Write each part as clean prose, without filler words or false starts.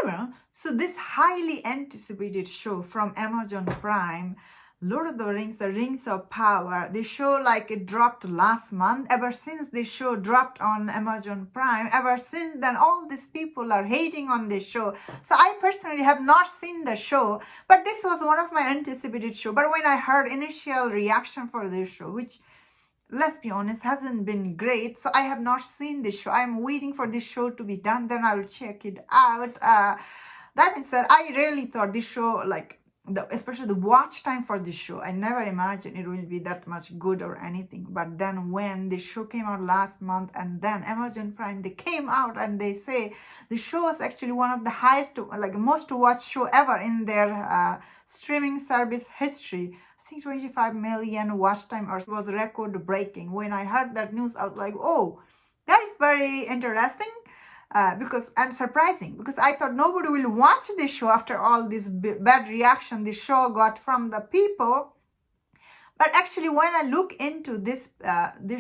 Anyway, so this highly anticipated show from Amazon Prime, Lord of the Rings, The Rings of Power, the show like it dropped last month. Ever since the show dropped on Amazon Prime, ever since then all these people are hating on this show. So I personally have not seen the show, but this was one of my anticipated show. But when I heard initial reaction for this show, which let's be honest, hasn't been great. So I have not seen this show. I'm waiting for this show to be done. Then I will check it out. That being said, I really thought this show, like, especially the watch time for this show, I never imagined it will be that much good or anything. But then when the show came out last month and then Amazon Prime, they came out and they say the show was actually one of the highest, like most watched show ever in their streaming service history. I think 25 million watch time or was record breaking. When I heard that news, I was like, oh, that is very interesting and surprising, because I thought nobody will watch this show after all this bad reaction the show got from the people. But actually, when I look into this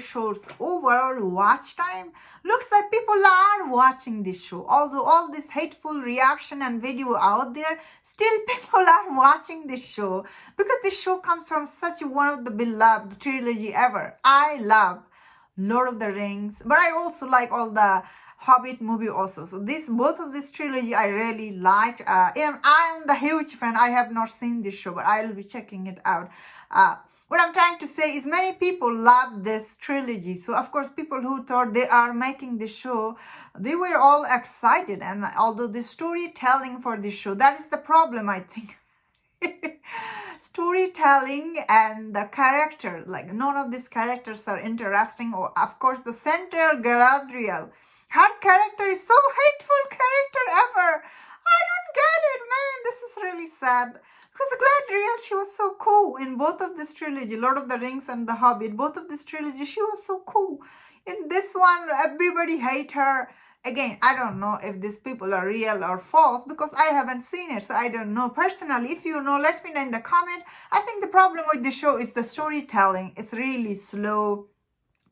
show's overall watch time, looks like people are watching this show. Although all this hateful reaction and video out there, still people are watching this show because this show comes from such one of the beloved trilogy ever. I love Lord of the Rings, but I also like all the Hobbit movie also. So both of this trilogy I really liked. I'm the huge fan. I have not seen this show, but I will be checking it out. What I'm trying to say is many people love this trilogy. So of course, people who thought they are making this show, they were all excited. And although the storytelling for this show, that is the problem, I think. Storytelling and the character, like none of these characters are interesting. Or of course, the central Galadriel, her character is so hateful character ever. I don't get it, man. This is really sad. Because Galadriel, she was so cool in both of this trilogy, Lord of the Rings and The Hobbit. Both of this trilogy, she was so cool. In this one, everybody hate her. Again, I don't know if these people are real or false because I haven't seen it, so I don't know. Personally, if you know, let me know in the comment. I think the problem with the show is the storytelling. It's really slow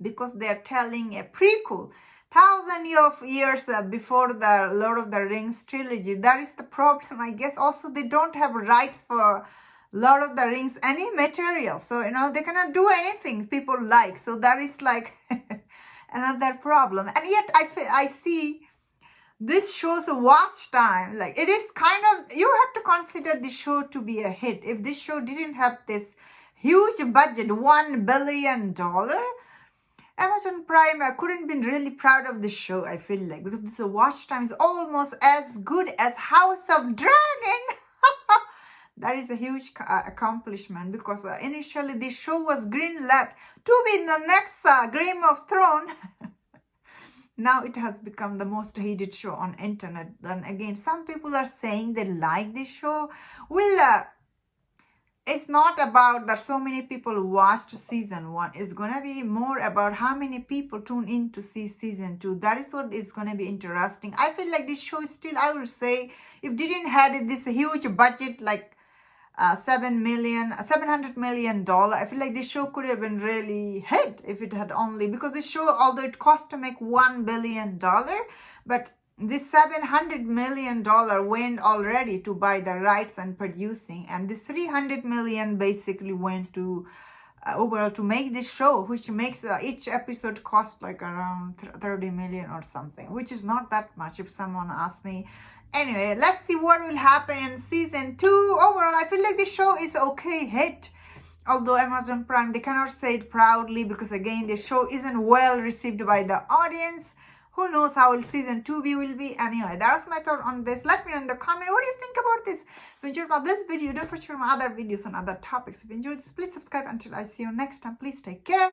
because they're telling a prequel. Thousands of years before the Lord of the Rings trilogy. That is the problem, I guess. Also, they don't have rights for Lord of the Rings, any material. So, they cannot do anything people like. So, that is like another problem. And yet, I see this show's watch time. Like, it is kind of, you have to consider the show to be a hit. If this show didn't have this huge budget, $1 billion, Amazon Prime, I couldn't be really proud of this show, I feel like, because the watch time is almost as good as House of Dragon. That is a huge accomplishment because initially this show was greenlit to be the next Game of Thrones. Now it has become the most hated show on internet. Then again, some people are saying they like this show. Well, it's not about that so many people watched season 1. It's going to be more about how many people tune in to see season 2. That is what is going to be interesting. I feel like this show is still, I will say, if didn't have this huge budget like $700 million, I feel like this show could have been really hit if it had only, because this show, although it cost to make $1 billion, but this $700 million went already to buy the rights and producing, and this $300 million basically went to overall to make this show, which makes each episode cost like around 30 million or something, which is not that much if someone asks me. Anyway, let's see what will happen in season 2. Overall, I feel like this show is okay hit. Although Amazon Prime, they cannot say it proudly because again, the show isn't well received by the audience. Who knows how season 2 will be. Anyway, that was my thought on this. Let me know in the comment, what do you think about this? If you enjoyed this video, don't forget my other videos on other topics. If you enjoyed this, please subscribe. Until I see you next time, please take care.